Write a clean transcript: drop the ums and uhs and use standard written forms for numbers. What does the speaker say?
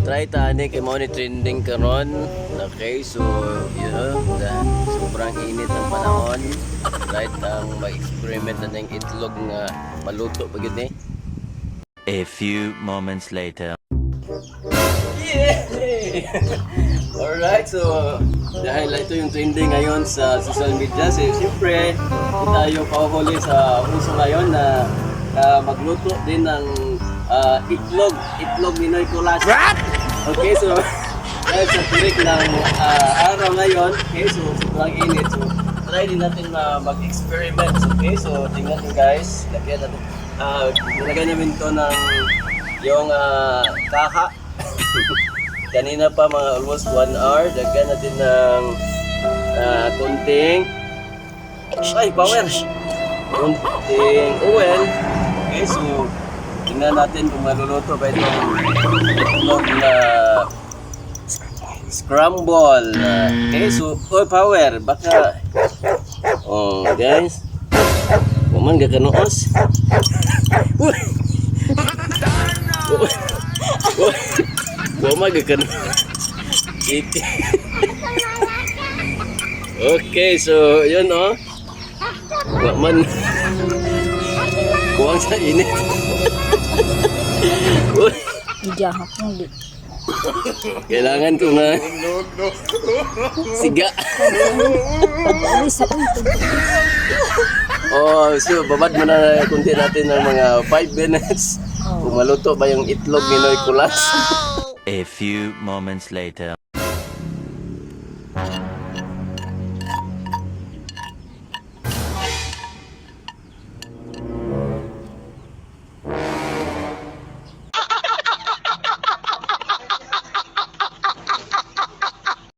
try tani kay mo ni trending karon. Okay, so you know, sobrang init ng panahon. Try tang mag-experiment na ng itlog nga maluto pa gyud ni. A few moments later. Yeah! Alright, so dahil ito yung trending ngayon sa social media, so siyempre tayo pauhuli sa uso ngayon na magluto din ng itlog Ninoy Kulas. Okay, so dahil sa tirik ng araw ngayon, okay, so sobrang init, so try din natin mag-experiment. Okay, so tingnan nyo guys, lagyan natin, nilagyan namin to ng yung kaha. Kanina pa mga almost 1 hour, lagyan natin ng konting power, konting oil. Okay, so tingnan natin kung maluluto ba itong itlog na scramble. Okay, so power, baka guys, kuman gakanoos. Kuman gakanoos. Okay, so yun man kuwang sa init. Ijahak mo di. Kailangan ko na siga. Pag-alis sa punto. So babad mo na kunti natin ng mga 5 minutes. Kung maluto ba yung itlog Ninoy Kulas. A few moments later.